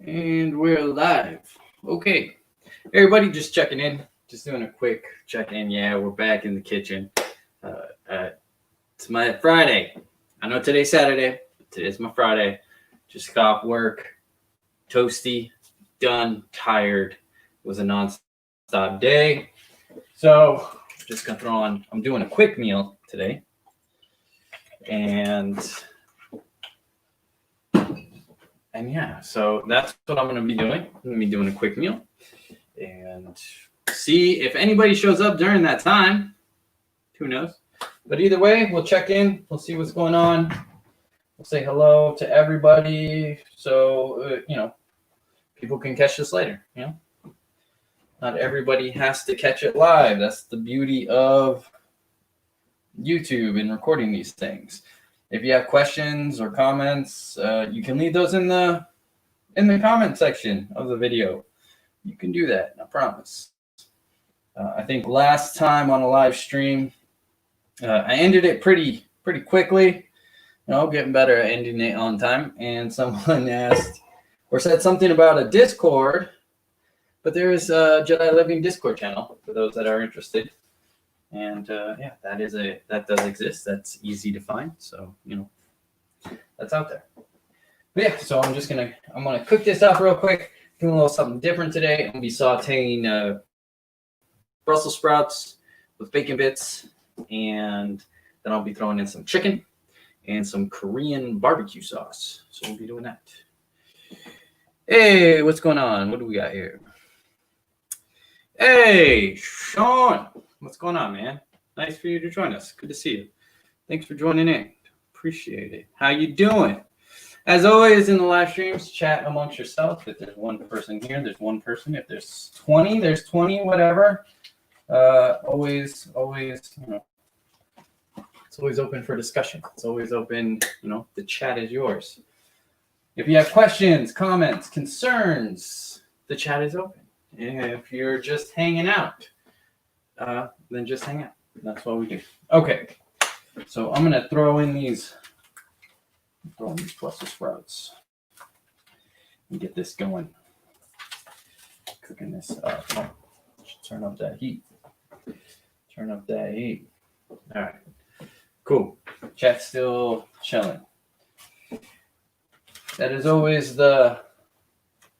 And we're live. Okay. Everybody just checking in. Just doing a quick check-in. Yeah, we're back in the kitchen. It's my Friday. I know today's Saturday, but today's my Friday. Just got off work. Toasty. Done. Tired. It was a non-stop day. So, just going to throw on. I'm doing a quick meal today. And yeah, so that's what I'm going to be doing. I'm going to be doing a quick meal and see if anybody shows up during that time. Who knows? But either way, we'll check in. We'll see what's going on. We'll say hello to everybody. So, people can catch this later. Not everybody has to catch it live. That's the beauty of YouTube and recording these things. If you have questions or comments, you can leave those in the comment section of the video. You can do that, I promise. I think last time on a live stream, I ended it pretty quickly. Getting better at ending it on time. And someone asked or said something about a Discord, but there is a Jedi Living Discord channel for those that are interested. And that does exist. That's easy to find. So, that's out there. But yeah, so I'm gonna cook this up real quick, doing a little something different today. I'm gonna be sauteing Brussels sprouts with bacon bits, and then I'll be throwing in some chicken and some Korean barbecue sauce. So we'll be doing that. Hey, what's going on? What do we got here? Hey, Sean. What's going on, man? Nice for you to join us. Good to see you. Thanks for joining in. Appreciate it. How you doing? As always in the live streams, chat amongst yourself. If there's one person here, there's one person. If there's 20, there's 20, whatever. Always, it's always open for discussion. It's always open, the chat is yours. If you have questions, comments, concerns, the chat is open. If you're just hanging out, then just hang out. That's what we do. Okay, so I'm gonna throw in these Brussels sprouts and get this going. Cooking this up. Turn up that heat. All right, cool. Chat's still chilling. That is always the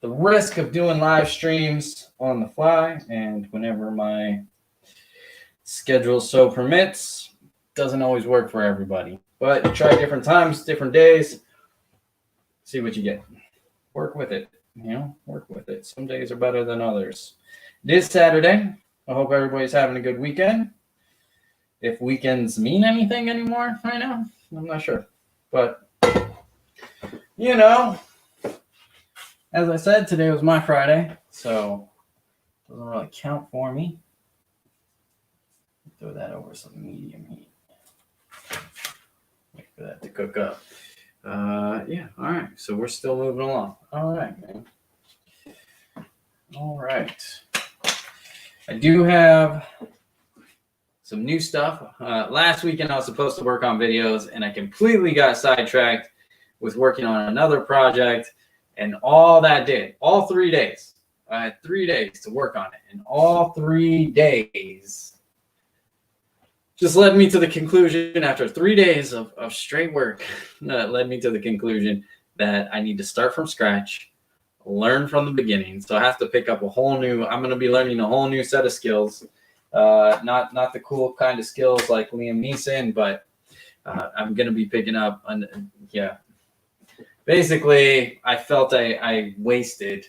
risk of doing live streams on the fly, and whenever my schedule so permits, doesn't always work for everybody. But you try different times, different days, see what you get. Work with it, work with it. Some days are better than others. It is Saturday. I hope everybody's having a good weekend. If weekends mean anything anymore right now, I'm not sure. But, as I said, today was my Friday, so it doesn't really count for me. Throw that over some medium heat. Wait for that to cook up. All right. So we're still moving along. All right, man. All right. I do have some new stuff. Last weekend I was supposed to work on videos, and I completely got sidetracked with working on another project, and all 3 days. I had 3 days to work on it, and all 3 days just led me to the conclusion after 3 days of straight work, led me to the conclusion that I need to start from scratch, learn from the beginning. So I have to pick up I'm going to be learning a whole new set of skills. Not the cool kind of skills like Liam Neeson, but I'm going to be picking up, basically I felt I wasted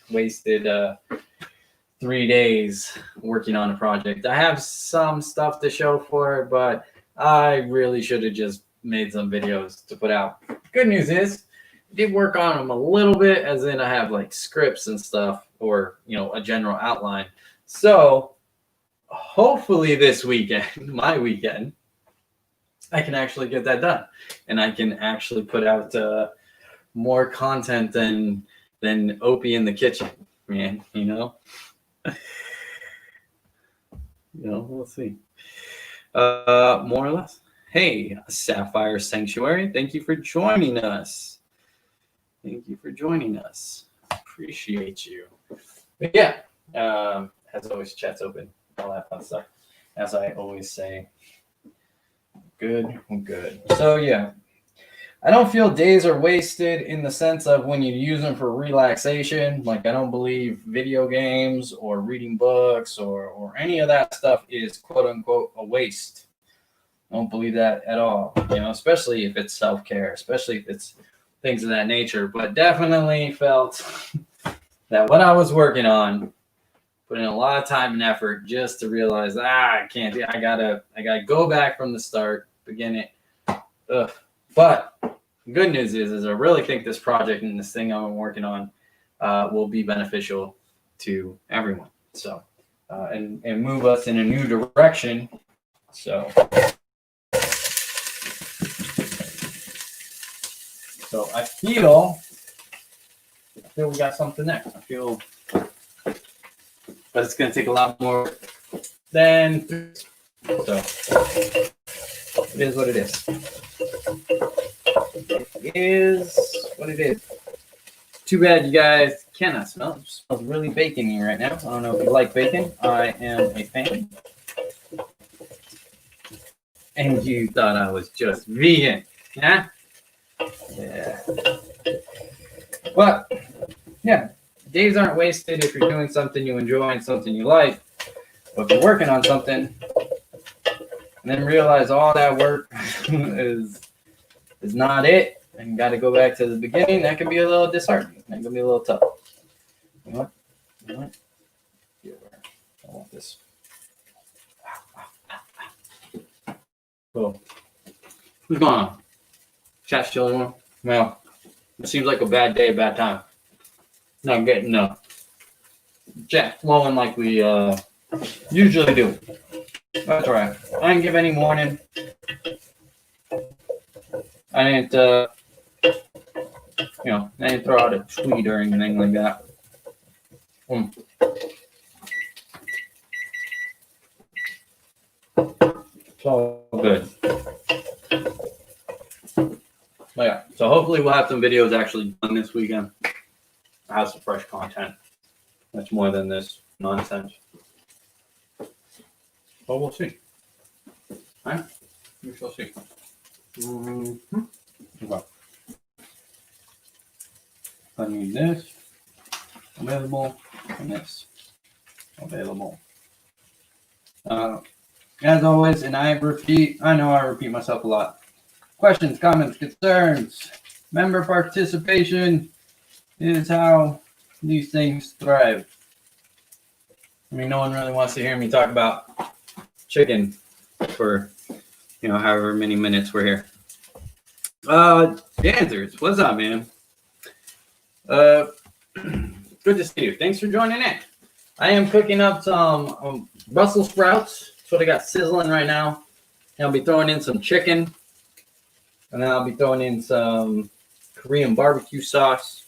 3 days working on a project. I have some stuff to show for it, but I really should have just made some videos to put out. Good news is, I did work on them a little bit, as in I have like scripts and stuff, or a general outline. So hopefully this weekend, my weekend, I can actually get that done, and I can actually put out more content than Opie in the kitchen, man. We'll see. More or less. Hey, Sapphire Sanctuary, thank you for joining us. appreciate you. But yeah, as always, chat's open, all that fun stuff. As I always say, good. So yeah, I don't feel days are wasted in the sense of when you use them for relaxation. Like, I don't believe video games or reading books or any of that stuff is quote unquote a waste. I don't believe that at all, especially if it's self-care, especially if it's things of that nature. But definitely felt that what I was working on, put in a lot of time and effort just to realize, I can't do it. I gotta go back from the start, begin it. Ugh. But the good news is I really think this project and this thing I'm working on will be beneficial to everyone. So, and move us in a new direction. So I feel we got something there. But it's going to take a lot more than, so it is what it is. It is what it is. Too bad you guys cannot smell it. It smells really bacon-y right now. I don't know if you like bacon. I am a fan. And you thought I was just vegan, huh? Yeah. But, yeah, days aren't wasted if you're doing something you enjoy and something you like. But if you're working on something and then realize all that work is not it, and got to go back to the beginning, that can be a little disheartening. That can be a little tough. You know what? Here, I want this. Cool. Who's going on? Chat's chilling one? Well, it seems like a bad day, bad time. Not getting chat flowing like we usually do. That's all right. I didn't give any warning. I didn't, I didn't throw out a tweet or anything like that. It's all good. But yeah, so hopefully we'll have some videos actually done this weekend. I have some fresh content. That's more than this nonsense. But we'll see. All right? We shall see. Okay. I need this available and this available. As always, and I know I repeat myself a lot. Questions, comments, concerns, member participation is how these things thrive. I mean, no one really wants to hear me talk about chicken for, however many minutes we're here. Dancers, what's up, man? Good to see you. Thanks for joining in. I am cooking up some Brussels sprouts. That's what I got sizzling right now. And I'll be throwing in some chicken. And then I'll be throwing in some Korean barbecue sauce.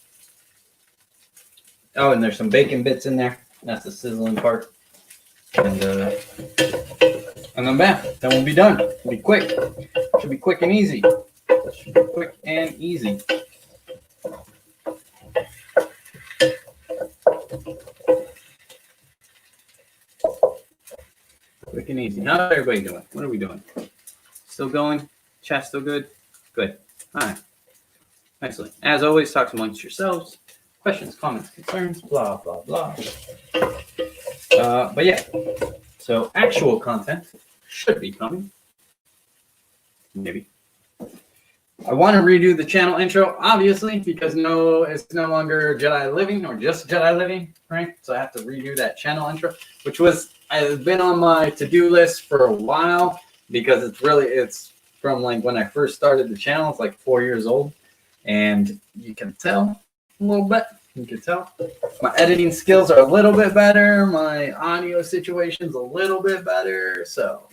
Oh, and there's some bacon bits in there. That's the sizzling part. And then bam, then we'll be done. It'll be quick. Should be quick and easy. Should be quick and easy. Quick and easy. How's everybody doing? What are we doing? Still going? Chat still good? Good. All right. Excellent. As always, talk amongst yourselves. Questions, comments, concerns, blah, blah, blah. But yeah, so actual content should be coming. Maybe. I want to redo the channel intro, obviously, because it's no longer Jedi Living or just Jedi Living, right? So I have to redo that channel intro, which has been on my to-do list for a while because it's from like when I first started the channel. It's like 4 years old, and you can tell a little bit. You can tell my editing skills are a little bit better. My audio situation's a little bit better. So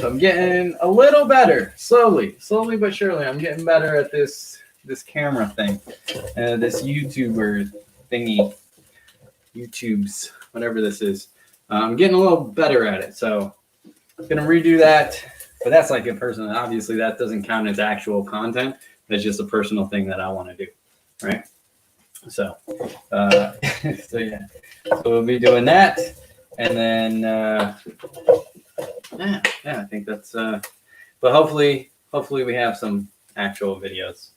I'm getting a little better, slowly but surely. I'm getting better at this camera thing, this YouTuber thingy, YouTube's whatever this is. I'm getting a little better at it. So I'm gonna redo that. But that's like a personal. Obviously, that doesn't count as actual content. That's just a personal thing that I want to do, right? So, so yeah, so we'll be doing that, and then yeah, I think that's. But hopefully we have some actual videos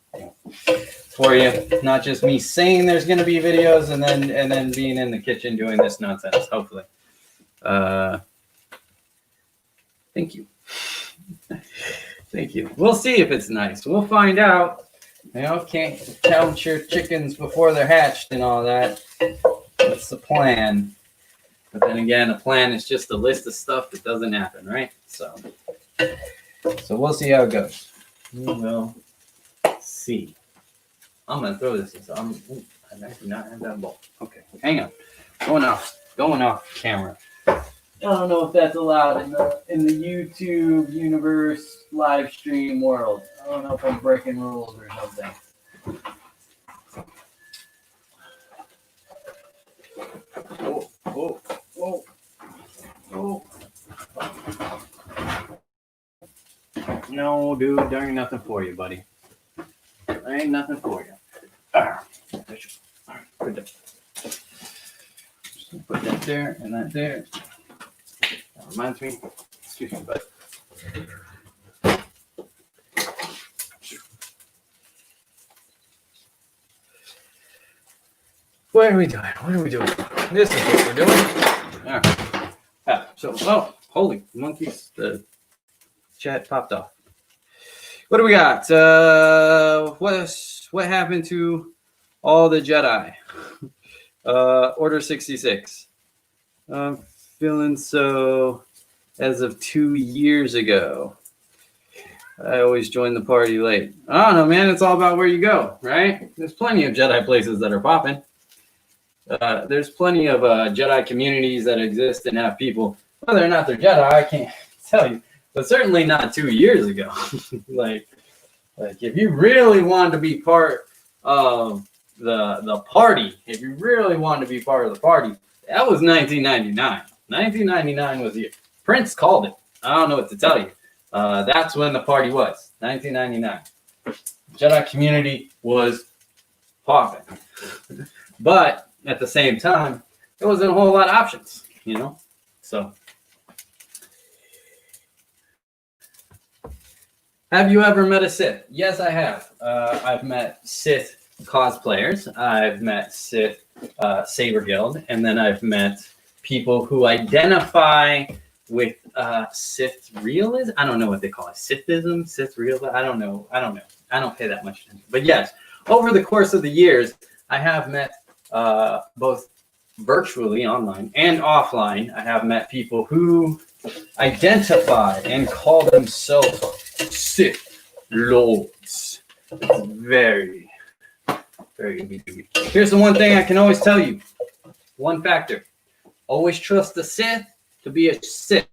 for you, not just me saying there's going to be videos and then being in the kitchen doing this nonsense. Hopefully, thank you. Thank you. We'll see if it's nice. We'll find out. You know, can't count your chickens before they're hatched and all that. That's the plan. But then again, a plan is just a list of stuff that doesn't happen, right? So we'll see how it goes. We will see. I'm gonna throw this in. So I do not have that bowl. Okay, hang on. Going off camera. I don't know if that's allowed in the YouTube universe live stream world. I don't know if I'm breaking rules or something. Oh. No, dude, there ain't nothing for you, buddy. There ain't nothing for you. All right, put that. Just put that there and that there. That reminds me. Excuse me, bud. What are we doing? This is what we're doing. All right. So, holy monkeys! The chat popped off. What do we got? What happened to all the Jedi? Order 66. I'm feeling so. As of 2 years ago, I always join the party late. I don't know, man. It's all about where you go, right? There's plenty of Jedi places that are popping. There's plenty of Jedi communities that exist and have people. Whether or not they're Jedi, I can't tell you. But certainly not 2 years ago. like if you really wanted to be part of the party, if you really wanted to be part of the party, that was 1999. 1999 was the year. Prince called it. I don't know what to tell you. That's when the party was. 1999. Jedi community was popping. But at the same time, there wasn't a whole lot of options, you know? So. Have you ever met a Sith? Yes, I have. I've met Sith cosplayers. I've met Sith Saber Guild. And then I've met people who identify with Sith realism. I don't know what they call it. Sithism? Sith realism? I don't know. I don't pay that much attention. But yes, over the course of the years, I have met both virtually online and offline. I have met people who identify and call themselves Sith Lords. It's very, very good. Here's the one thing I can always tell you. One factor. Always trust the Sith to be a Sith.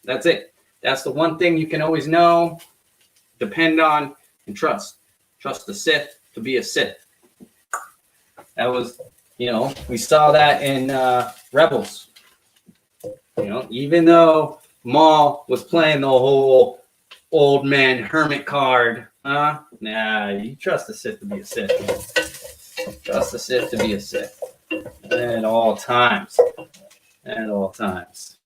That's it. That's the one thing you can always know, depend on, and trust. Trust the Sith to be a Sith. That was, we saw that in Rebels. Even though Maul was playing the whole old man hermit card, nah, you trust the Sith to be a Sith. Man. Trust the Sith to be a Sith at all times. At all times.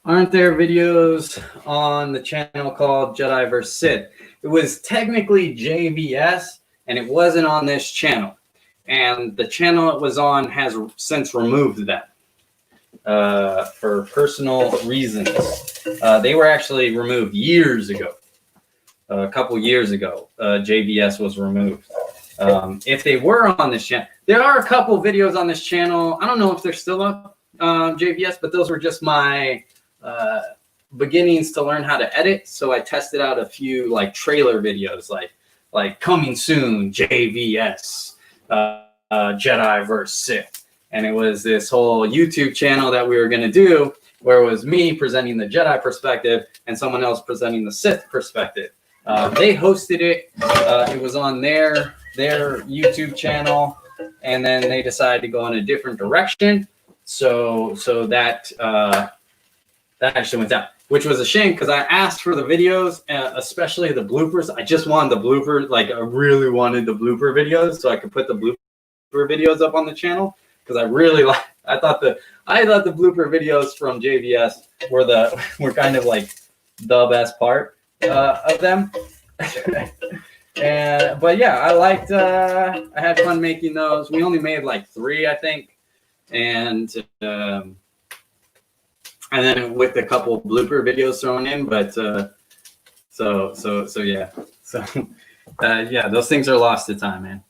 Aren't there videos on the channel called Jedi vs. Sith? It was technically JVS, and it wasn't on this channel. And the channel it was on has since removed that for personal reasons. They were actually removed years ago. A couple years ago, JVS was removed. If they were on this channel, there are a couple videos on this channel. I don't know if they're still up, JVS, but those were just my beginnings to learn how to edit. So I tested out a few like trailer videos, like coming soon, JVS, Jedi vs. Sith. And it was this whole YouTube channel that we were going to do where it was me presenting the Jedi perspective and someone else presenting the Sith perspective. They hosted it. It was on their YouTube channel, and then they decided to go in a different direction. So that actually went out. which was a shame because I asked for the videos, especially the bloopers. I just wanted the bloopers, like I really wanted the blooper videos so I could put the blooper videos up on the channel because I really like. I thought the blooper videos from JVS were kind of like the best part of them. But yeah, I liked. I had fun making those. We only made like 3, I think, and then with a couple blooper videos thrown in. But so yeah, yeah, those things are lost to time, man.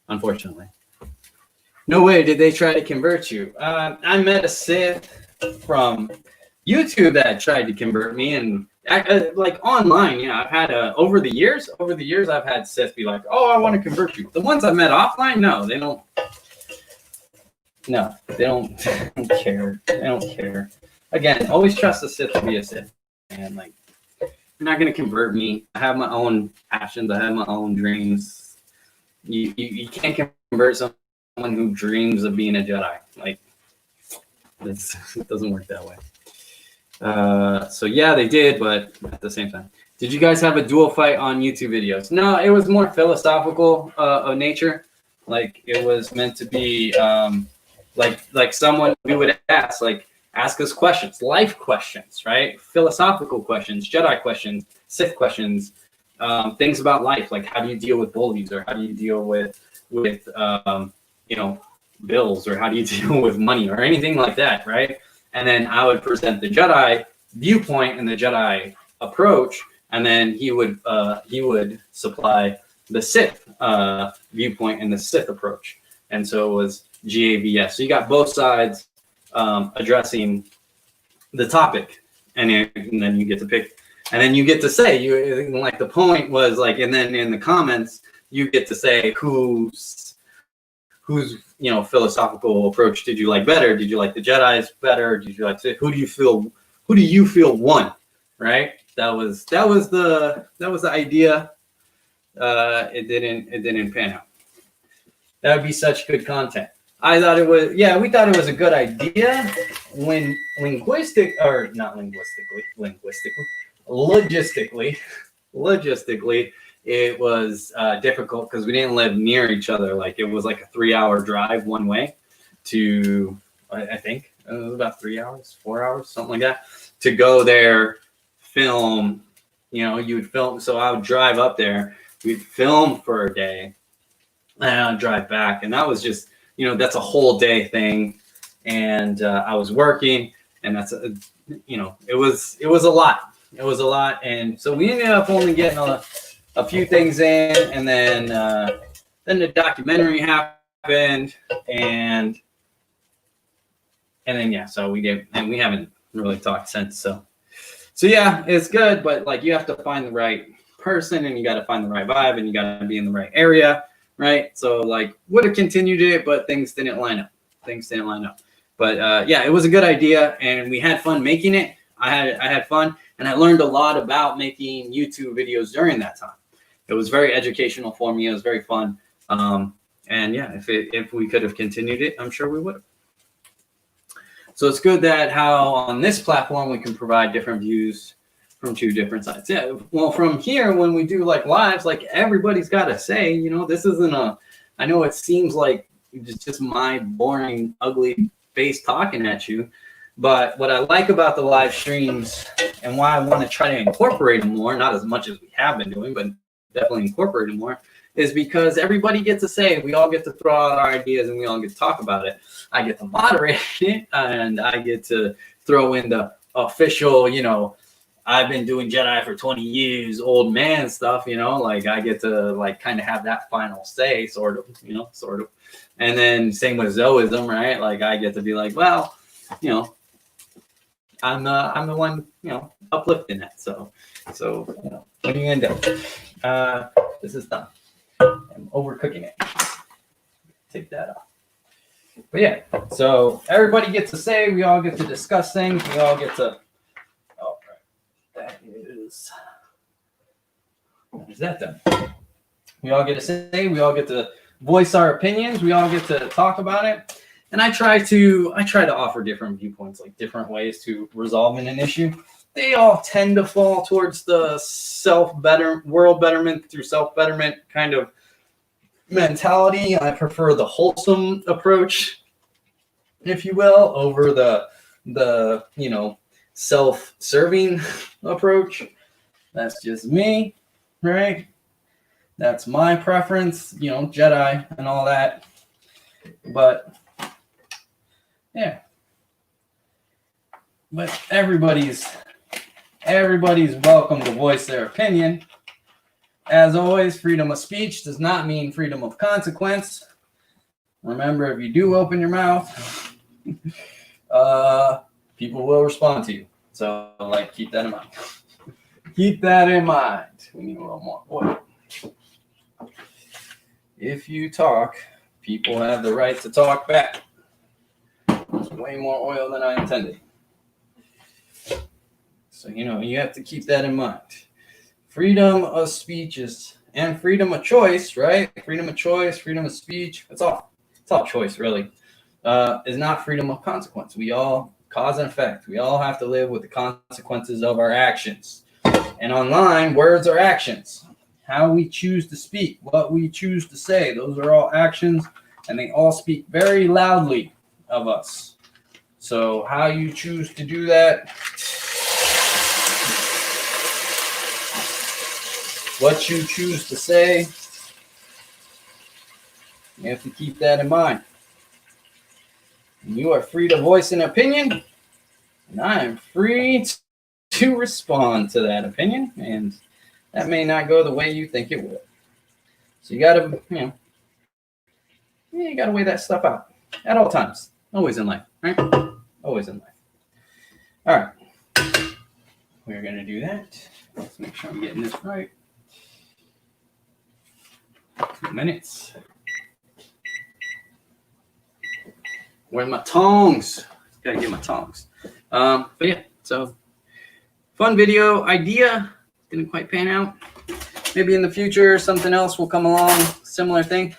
Unfortunately. No way did they try to convert you. I met a Sith from YouTube that tried to convert me, and like online, yeah, I've had over the years, I've had Sith be like, "Oh, I want to convert you." The ones I met offline, no, they don't. No, they don't care. They don't care. Again, always trust a Sith to be a Sith, and like, you're not gonna convert me. I have my own passions. I have my own dreams. You can't convert someone who dreams of being a Jedi. Like, it doesn't work that way. So yeah, they did, but at the same time, did you guys have a duel fight on YouTube videos? No, it was more philosophical of nature. Like, it was meant to be like someone we would ask us questions, life questions, right? Philosophical questions, Jedi questions, Sith questions, things about life, like how do you deal with bullies, or how do you deal with bills, or how do you deal with money, or anything like that, right? And then I would present the Jedi viewpoint and the Jedi approach, and then he would supply the Sith viewpoint and the Sith approach. And so it was GAVS. So you got both sides addressing the topic, and then you get to pick, and then you get to say, like the point was like, and then in the comments you get to say whose philosophical approach did you like better? Did you like the Jedi's better? Did you like who do you feel won? Right? That was the idea. It didn't pan out. That would be such good content. I thought it was, yeah, we thought it was a good idea when logistically, it was difficult because we didn't live near each other. Like, it was like a 3-hour drive one way to, I think it was about 3 hours, 4 hours, something like that, to go there, film. You would film. So I would drive up there, we'd film for a day, and I'd drive back. And that was just, that's a whole day thing. And I was working, and that's, it was a lot. It was a lot. And so we ended up only getting a few things in, and then the documentary happened, and then yeah, so we haven't really talked since. So yeah, it's good, but like, you have to find the right person, and you got to find the right vibe, and you got to be in the right area, right? So like, would have continued it, but things didn't line up. But yeah, it was a good idea, and we had fun making it. I had fun, and I learned a lot about making YouTube videos during that time. It was very educational for me. It was very fun. And yeah, if we could have continued it, I'm sure we would have. So it's good that how on this platform we can provide different views from 2 different sides. Yeah, well, from here, when we do like lives, like, everybody's got to say, this isn't I know it seems like it's just my boring, ugly face talking at you, but what I like about the live streams, and why I want to try to incorporate them more, not as much as we have been doing, but definitely incorporate it more, is because everybody gets to say, we all get to throw out our ideas, and we all get to talk about it. I get to moderate it, and I get to throw in the official, I've been doing Jedi for 20 years, old man stuff, like, I get to like kind of have that final say, sort of. And then same with Zoism, right? Like, I get to be like, well, I'm the one, uplifting it. So what are you gonna do? This is done. I'm overcooking it. Take that off. But yeah, so everybody gets to say, we all get to discuss things, we all get to, oh, right. That is that done. We all get to say, we all get to voice our opinions, we all get to talk about it. And I try to offer different viewpoints, like different ways to resolve an issue. they all tend to fall towards the world betterment through self-betterment kind of mentality. I prefer the wholesome approach, if you will, over the self-serving approach. That's just me, right? That's my preference, Jedi and all that. But yeah. But everybody's welcome to voice their opinion. As always, freedom of speech does not mean freedom of consequence. Remember, if you do open your mouth, people will respond to you. So, keep that in mind. Keep that in mind. We need a little more oil. If you talk, people have the right to talk back. There's way more oil than I intended. So, you have to keep that in mind. Freedom of speech and freedom of choice, right? Freedom of choice, freedom of speech. It's all choice, really. Is not freedom of consequence. We all, cause and effect, we all have to live with the consequences of our actions. And online, words are actions. How we choose to speak, what we choose to say, those are all actions, and they all speak very loudly of us. So how you choose to do that, what you choose to say, you have to keep that in mind. And you are free to voice an opinion, and I am free to respond to that opinion, and that may not go the way you think it will. So you gotta, you gotta weigh that stuff out at all times, always in life, right? Always in life. All right, we're gonna do that. Let's make sure I'm getting this right. 2 minutes. Where's my tongs? Gotta get my tongs. But yeah, so fun video idea. Didn't quite pan out. Maybe in the future something else will come along, similar thing.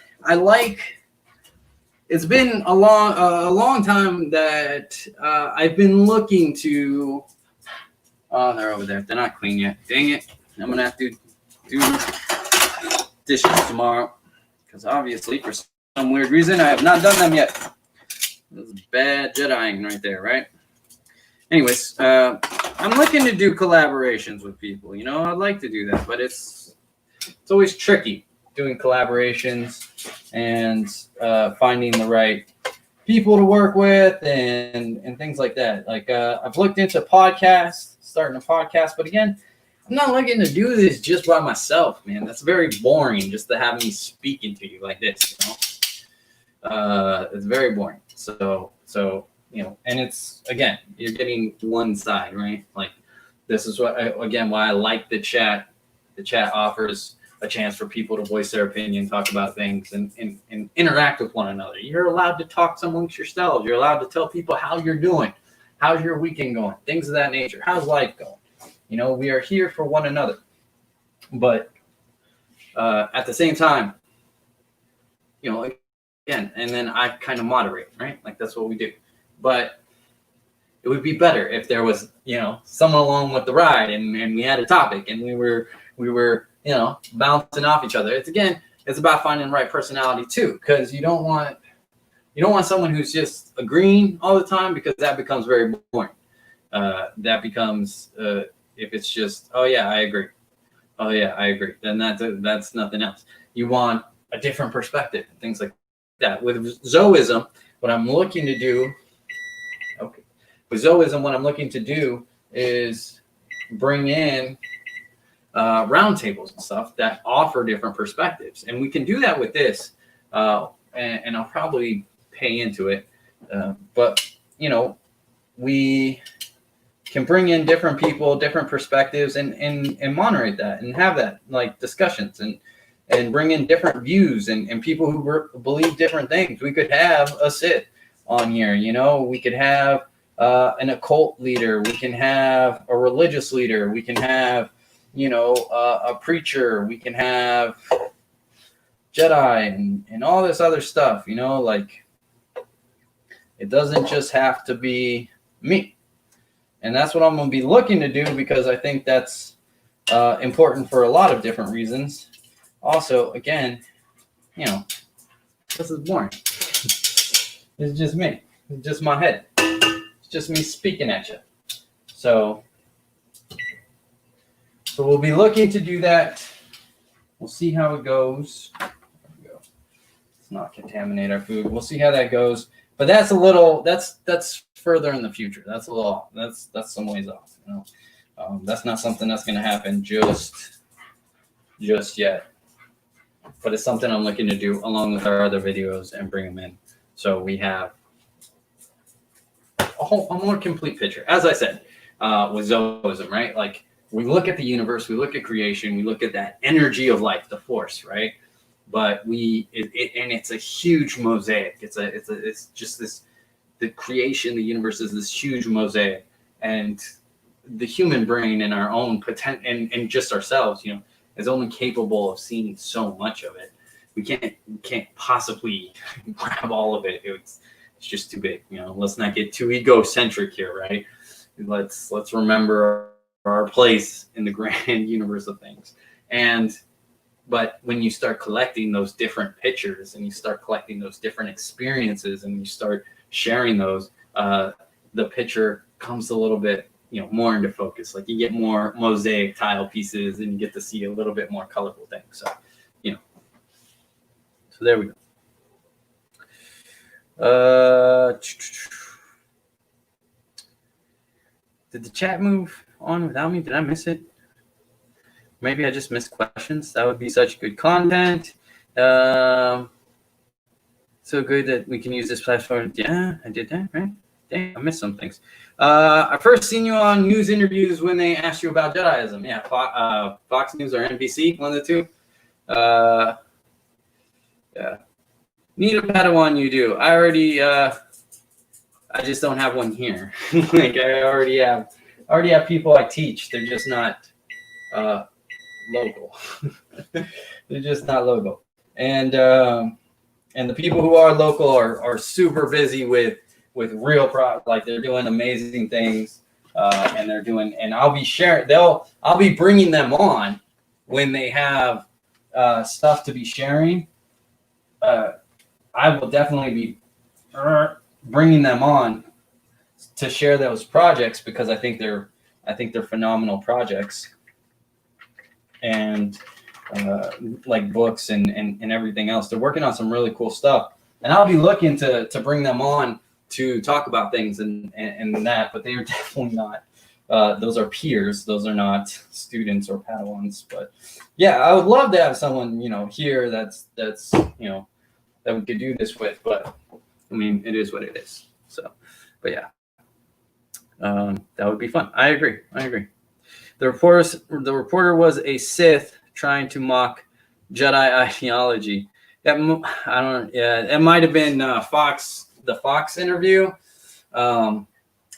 It's been a long time that I've been looking to. Oh, they're over there. They're not clean yet. Dang it! I'm gonna have to do dishes tomorrow because obviously for some weird reason I have not done them yet. This is bad Jediing right there, right? Anyways, I'm looking to do collaborations with people. I'd like to do that, but it's always tricky doing collaborations and finding the right people to work with and things like that. I've looked into podcasts, starting a podcast, but again, I'm not looking to do this just by myself, man. That's very boring just to have me speaking to you like this, It's very boring. So and it's, again, you're getting one side, right? This is why I like the chat. The chat offers a chance for people to voice their opinion, talk about things, and interact with one another. You're allowed to talk amongst yourselves. You're allowed to tell people how you're doing. How's your weekend going? Things of that nature. How's life going? We are here for one another. But at the same time, again, and then I kind of moderate, right? That's what we do. But it would be better if there was, someone along with the ride and we had a topic and we were, bouncing off each other. It's about finding the right personality too, because you don't want someone who's just agreeing all the time, because that becomes very boring. That becomes, if it's just, oh yeah, I agree. Oh yeah, I agree. Then that's nothing else. You want a different perspective, things like that. With Zoism, what I'm looking to do, is bring in roundtables and stuff that offer different perspectives, and we can do that with this. And I'll probably pay into it, but we can bring in different people, different perspectives, and moderate that and have that discussions and bring in different views and people who believe different things. We could have a Sith on here, we could have an occult leader, we can have a religious leader, we can have a preacher, we can have Jedi and all this other stuff, it doesn't just have to be me. And that's what I'm going to be looking to do, because I think that's important for a lot of different reasons. Also, again, you know, this is boring. It's just me. It's just my head. It's just me speaking at you. So we'll be looking to do that. We'll see how it goes. There we go. Let's not contaminate our food. We'll see how that goes. But that's a little. That's further in the future. That's a little. That's some ways off. You know, that's not something that's going to happen just yet. But it's something I'm looking to do along with our other videos and bring them in, so we have a more complete picture. As I said, with Zoism, right? Like, we look at the universe, we look at creation, we look at that energy of life, the force, right? But and it's a huge mosaic. It's just this, the creation, the universe is this huge mosaic, and the human brain and our own potential and just ourselves, you know, is only capable of seeing so much of it. We can't possibly grab all of it. It's just too big, you know. Let's not get too egocentric here, right? Let's remember our place in the grand universe of things. But when you start collecting those different pictures, and you start collecting those different experiences, and you start sharing those, the picture comes a little bit, you know, more into focus. Like, you get more mosaic tile pieces, and you get to see a little bit more colorful things. So, you know, so there we go. Did the chat move on without me? Did I miss it? Maybe I just missed questions. That would be such good content. So good that we can use this platform. Yeah, I did that, right? Dang, I missed some things. I first seen you on news interviews when they asked you about Jediism. Yeah, Fox News or NBC, one of the two. Yeah. Need a Padawan, you do. I already, I just don't have one here. Like, I already have people I teach. They're just not local. They're just not local. And the people who are local are super busy with real like, they're doing amazing things, and I'll be sharing. I'll be bringing them on when they have stuff to be sharing. I will definitely be bringing them on to share those projects, because I think they're phenomenal projects, and like books and everything else. They're working on some really cool stuff, and I'll be looking to bring them on to talk about things and that. But they are definitely not. Those are peers. Those are not students or Padawans. But yeah, I would love to have someone, you know, here that's you know, that we could do this with. But I mean, it is what it is. So, but yeah, that would be fun. I agree. The reporter was a Sith trying to mock Jedi ideology. That, I don't. Yeah, it might have been the Fox interview, and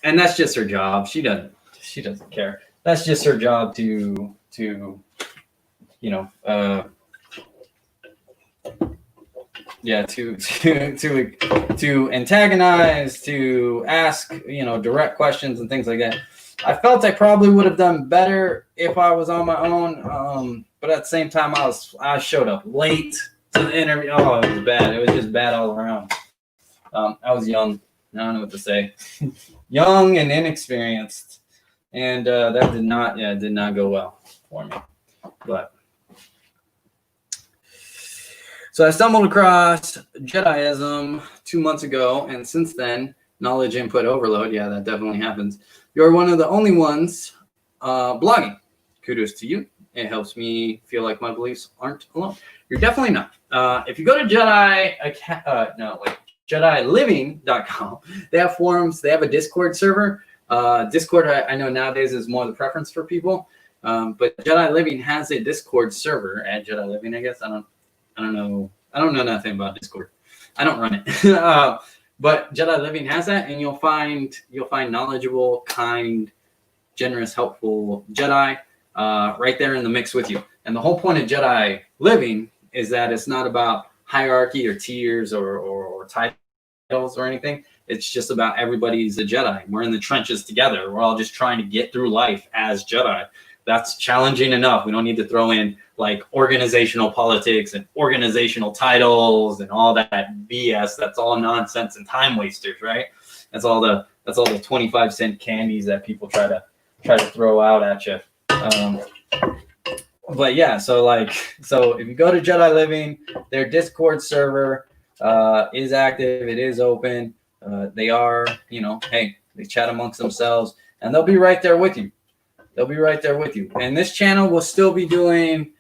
that's just her job. She doesn't care. That's just her job to you know, yeah, to antagonize, to ask, you know, direct questions and things like that. I felt I probably would have done better if I was on my own, but at the same time, I showed up late to the interview. Oh, it was bad. It was just bad all around. I was young. I don't know what to say. Young and inexperienced, and that did not go well for me. But so I stumbled across Jediism 2 months ago, and since then, knowledge input overload. Yeah, that definitely happens. You're one of the only ones blogging. Kudos to you. It helps me feel like my beliefs aren't alone. You're definitely not. If you go to JediLiving.com, they have forums. They have a Discord server. Discord, I know nowadays is more the preference for people. But Jedi Living has a Discord server at Jedi Living, I guess. I don't know. I don't know nothing about Discord. I don't run it. But Jedi Living has that, and you'll find knowledgeable, kind, generous, helpful Jedi right there in the mix with you. And the whole point of Jedi Living is that it's not about hierarchy or tiers or titles or anything. It's just about everybody's a Jedi. We're in the trenches together. We're all just trying to get through life as Jedi. That's challenging enough. We don't need to throw in like organizational politics and organizational titles and all that BS. That's all nonsense and time wasters, right? That's all the 25-cent candies that people try to throw out at you. But yeah, so if you go to Jedi Living, their Discord server is active. It is open. They are, hey, they chat amongst themselves, and they'll be right there with you. They'll be right there with you. And this channel will still be doing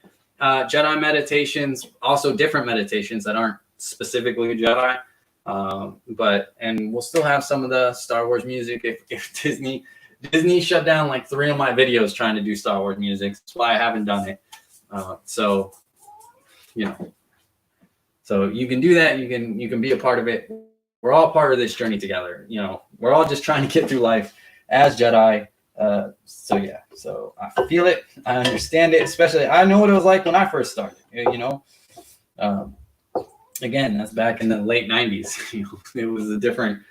Jedi meditations, also different meditations that aren't specifically Jedi. And we'll still have some of the Star Wars music if Disney shut down like 3 of my videos trying to do Star Wars music. That's why I haven't done it. So you can do that. You can be a part of it. We're all part of this journey together. We're all just trying to get through life as Jedi. So I feel it. I understand it. Especially, I know what it was like when I first started. Again, that's back in the late 90s. It was a different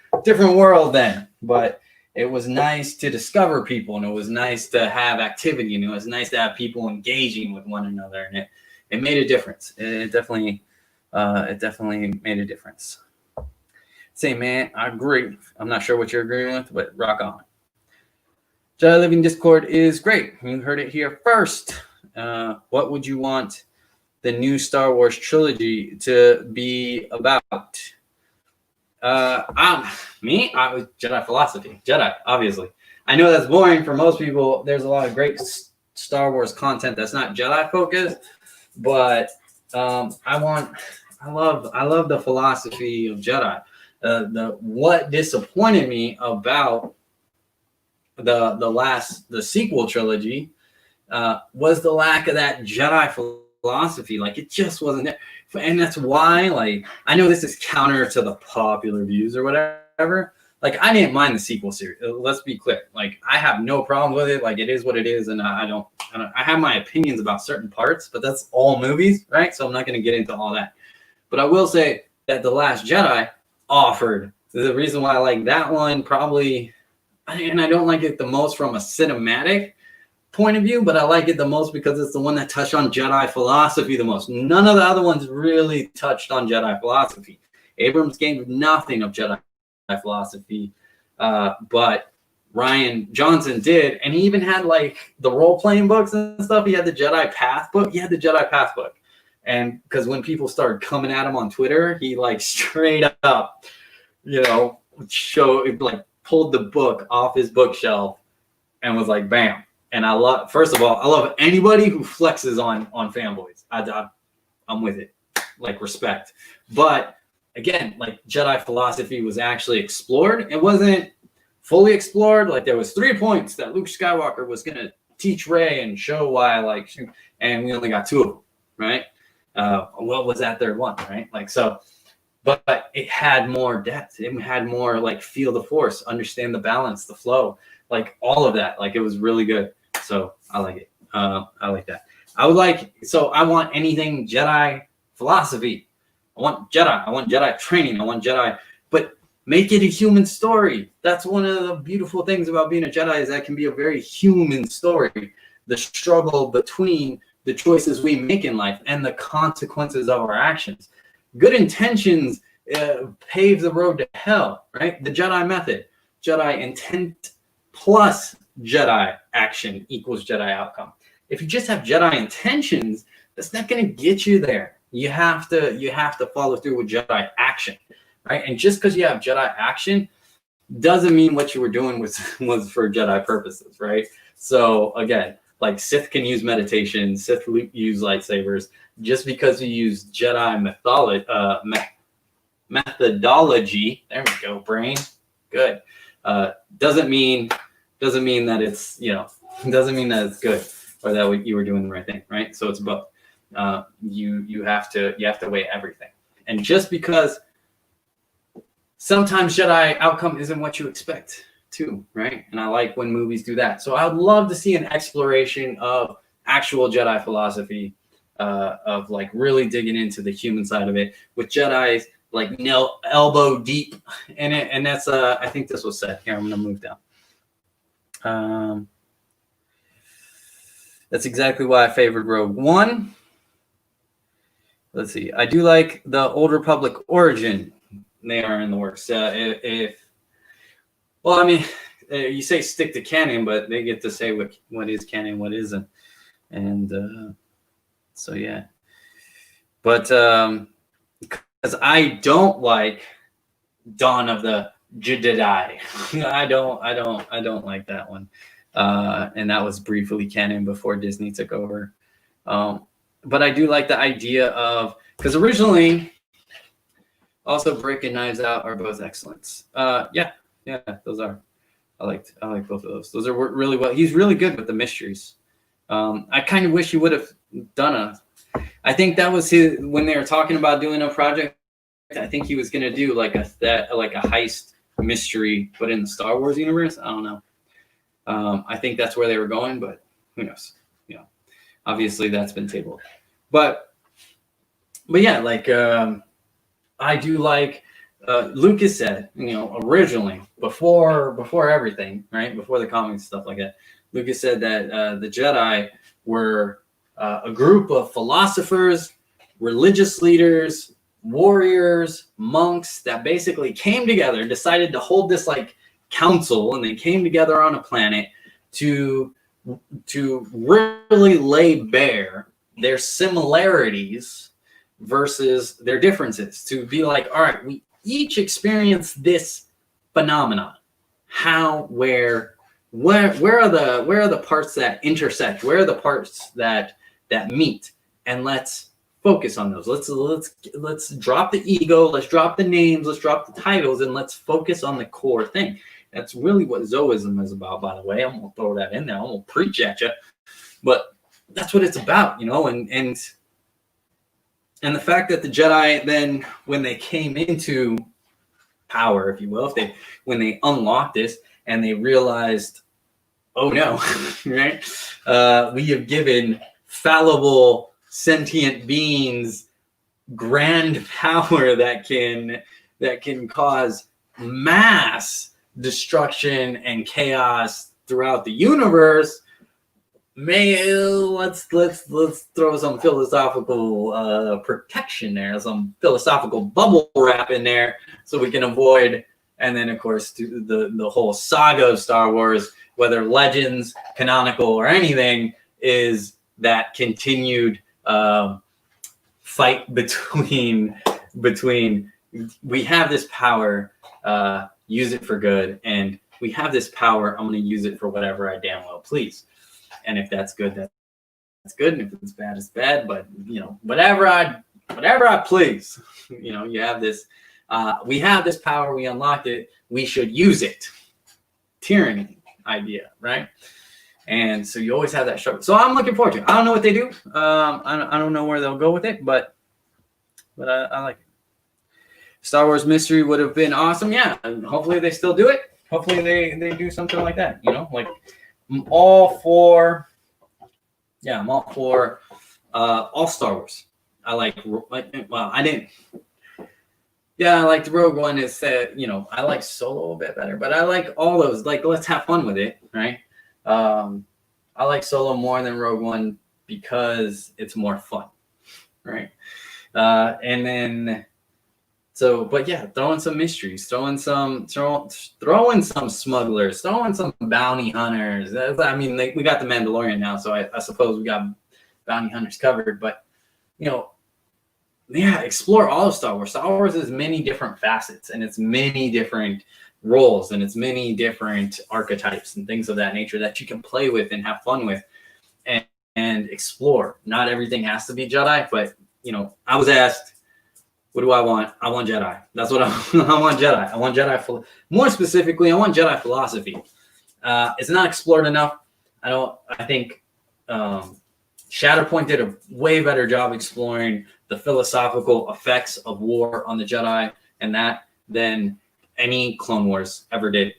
world then. But it was nice to discover people, and it was nice to have activity, and it was nice to have people engaging with one another, and it made a difference. It definitely made a difference. Say, man, I agree. I'm not sure what you're agreeing with, but rock on. Jedi Living Discord is great. You heard it here first. What would you want the new Star Wars trilogy to be about? I was Jedi philosophy. Jedi, obviously. I know that's boring for most people. There's a lot of great Star Wars content that's not Jedi focused, but I love the philosophy of Jedi. What disappointed me about the sequel trilogy was the lack of that Jedi philosophy. Like, it just wasn't there. And that's why, like, I know this is counter to the popular views or whatever. Like, I didn't mind the sequel series. Let's be clear. Like, I have no problem with it. Like, it is what it is, and I have my opinions about certain parts, but that's all movies, right? So I'm not going to get into all that. But I will say that The Last Jedi offered the reason why I like that one probably, and I don't like it the most from a cinematic point of view, but I like it the most because it's the one that touched on Jedi philosophy the most. None of the other ones really touched on Jedi philosophy. Abrams gave nothing of Jedi philosophy, but Rian Johnson did, and he even had like the role-playing books and stuff. He had the Jedi Path book. And because when people started coming at him on Twitter, he like straight up, pulled the book off his bookshelf and was like, bam. And I love anybody who flexes on fanboys. I'm with it, like, respect. But again, like, Jedi philosophy was actually explored. It wasn't fully explored. Like, there was 3 points that Luke Skywalker was going to teach Rey and show why, like, and we only got 2 of them, right? What was that third one, right? Like, so, but it had more depth. It had more, like, feel the Force, understand the balance, the flow, like, all of that. Like, it was really good. So I like it. I like that. I want anything Jedi philosophy. I want Jedi training. I want Jedi, but make it a human story. That's one of the beautiful things about being a Jedi, is that can be a very human story. The struggle between the choices we make in life and the consequences of our actions. Good intentions pave the road to hell, right? The Jedi method. Jedi intent plus Jedi action equals Jedi outcome. If you just have Jedi intentions, that's not going to get you there. You have to follow through with Jedi action, right? And just because you have Jedi action doesn't mean what you were doing was for Jedi purposes, right? So again, like, Sith can use meditation, Sith use lightsabers. Just because you use Jedi methodology, there we go, brain, good, doesn't mean that it's, doesn't mean that it's good or that you were doing the right thing, right? So it's both. You have to weigh everything. And just because sometimes Jedi outcome isn't what you expect too, right? And I like when movies do that. So I would love to see an exploration of actual Jedi philosophy, of like really digging into the human side of it with Jedi's like elbow deep in it, and that's I think this was said. Here, I'm gonna move down. That's exactly why I favored Rogue One. Let's see. I do like the Old Republic origin. They are in the works. Well, I mean, you say stick to canon, but they get to say what is canon, what isn't, and so yeah. But because I don't like Dawn of the Jedi, I don't like that one, and that was briefly canon before Disney took over. But I do like the idea of, because originally, also Brick and Knives Out are both excellent. Yeah, those are. I like both of those. Those are really well. He's really good with the mysteries. I kind of wish he would have done I think that was his, when they were talking about doing a project. I think he was gonna do like a heist mystery, but in the Star Wars universe. I don't know. I think that's where they were going, but who knows? You know, obviously that's been tabled. But yeah, like I do like Lucas said, you know, originally before everything, right? Before the comics, stuff like that. Lucas said that the Jedi were a group of philosophers, religious leaders, warriors, monks that basically came together, decided to hold this like council, and they came together on a planet to really lay bare their similarities versus their differences, to be like, all right, we each experience this phenomenon. How, where are the parts that intersect? Where are the parts that meet? And let's focus on those. Let's drop the ego, let's drop the names, let's drop the titles, and let's focus on the core thing. That's really what Zoism is about, by the way. I'm gonna throw that in there. I'm gonna preach at you, but that's what it's about, you know. And the fact that the Jedi then, when they came into power, if you will, when they unlocked this and they realized, oh no, right? We have given fallible sentient beings grand power that can cause mass destruction and chaos throughout the universe. Let's throw some philosophical protection there, some philosophical bubble wrap in there, so we can avoid. And then, of course, the whole saga of Star Wars, whether legends, canonical, or anything, is that continued fight between we have this power, use it for good, and we have this power, I'm going to use it for whatever I damn well please. And if that's good, that's good, and if it's bad, it's bad. But you know, whatever I please, you know, you have this. We have this power. We unlocked it. We should use it. Tyranny idea, right? And so you always have that struggle. So I'm looking forward to it. I don't know what they do. I don't know where they'll go with it, but I like it. Star Wars mystery would have been awesome. Yeah, and hopefully they still do it. Hopefully they do something like that. You know, like I'm all for all Star Wars. I liked Rogue One. Is that, you know, I like Solo a bit better, but I like all those. Like, let's have fun with it, right? I like Solo more than Rogue One because it's more fun, right? And then, so, but yeah, throwing some mysteries, throwing some smugglers, throwing some bounty hunters. I mean, we got the Mandalorian now, so I suppose we got bounty hunters covered. But you know, yeah, explore all of Star Wars. Star Wars has many different facets, and it's many different roles, and it's many different archetypes and things of that nature that you can play with and have fun with, and explore. Not everything has to be Jedi, but you know, I was asked, what do I want? I want Jedi. That's what I want. Jedi. I want Jedi. More specifically, I want Jedi philosophy. It's not explored enough. I think Shatterpoint did a way better job exploring the philosophical effects of war on the Jedi and that than any Clone Wars ever did.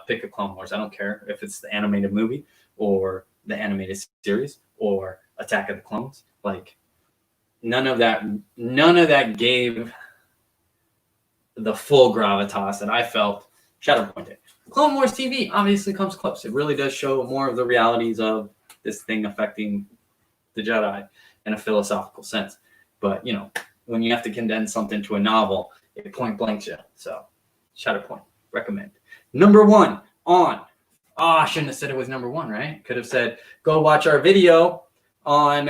Pick a Clone Wars. I don't care if it's the animated movie or the animated series or Attack of the Clones. Like, none of that gave the full gravitas that I felt Shatterpoint did. Clone Wars TV obviously comes close. It really does show more of the realities of this thing affecting the Jedi in a philosophical sense. But, you know, when you have to condense something to a novel, it point blanks you. So, Shatterpoint, recommend. Number 1 on. I shouldn't have said it was number 1, right? Could have said, go watch our video on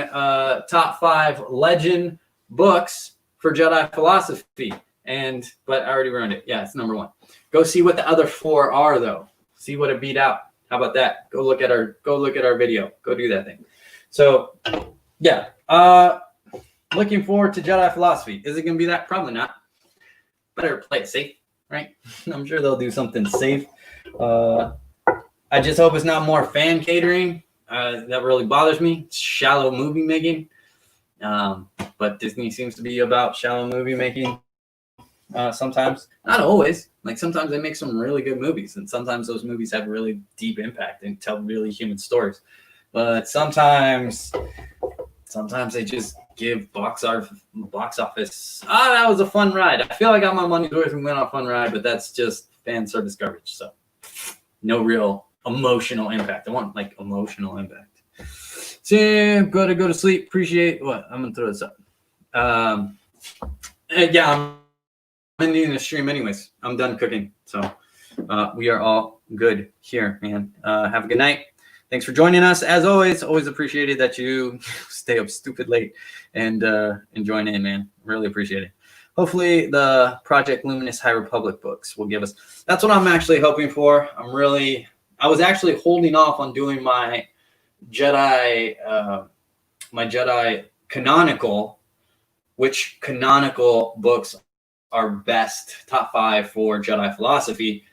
top 5 legend books for Jedi philosophy. But I already ruined it. Yeah, it's number 1. Go see what the other 4 are, though. See what it beat out. How about that? Go look at our video. Go do that thing. So, yeah. Looking forward to Jedi philosophy. Is it going to be that? Probably not. Better play it safe, right? I'm sure they'll do something safe. I just hope it's not more fan catering. That really bothers me. It's shallow movie making. But Disney seems to be about shallow movie making. Sometimes, not always. Like sometimes they make some really good movies, and sometimes those movies have really deep impact and tell really human stories. But sometimes they just give box office. That was a fun ride. I feel like I got my money's worth and went on a fun ride, but that's just fan service garbage. So no real emotional impact. I want like emotional impact. So yeah, gotta go to sleep. Appreciate what I'm gonna throw this up. Yeah. I'm ending the stream anyways. I'm done cooking. So we are all good here, man. Have a good night. Thanks for joining us. As always appreciated that you stay up stupid late and join in, man. Really appreciate it. Hopefully the Project Luminous High Republic books will give us. That's what I'm actually hoping for. I was actually holding off on doing my Jedi canonical, which canonical books are best, top 5 for Jedi philosophy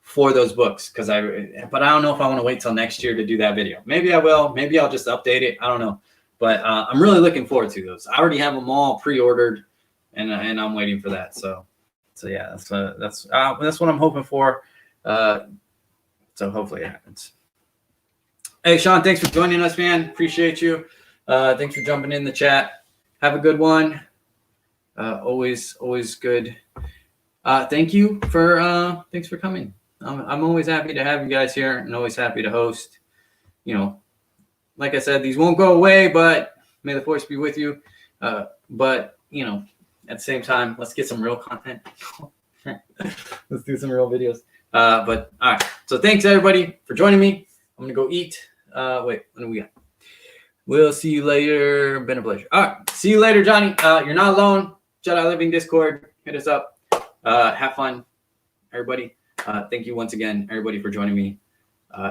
for those books. But I don't know if I want to wait till next year to do that video. Maybe I will. Maybe I'll just update it. I don't know. But I'm really looking forward to those. I already have them all pre-ordered, and I'm waiting for that. So yeah, that's what I'm hoping for. So hopefully it happens. Hey, Sean, thanks for joining us, man. Appreciate you. Thanks for jumping in the chat. Have a good one. Always good. Thanks for coming. I'm always happy to have you guys here and always happy to host. You know, like I said, these won't go away, but may the force be with you. But, you know, at the same time, let's get some real content. Let's do some real videos. But all right. So thanks everybody for joining me. I'm going to go eat. Wait, what do we got? We'll see you later. Been a pleasure. All right. See you later, Johnny. You're not alone. Jedi Living Discord. Hit us up. Have fun, everybody. Thank you once again, everybody, for joining me.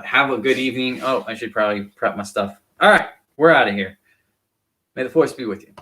Have a good evening. Oh, I should probably prep my stuff. All right. We're out of here. May the force be with you.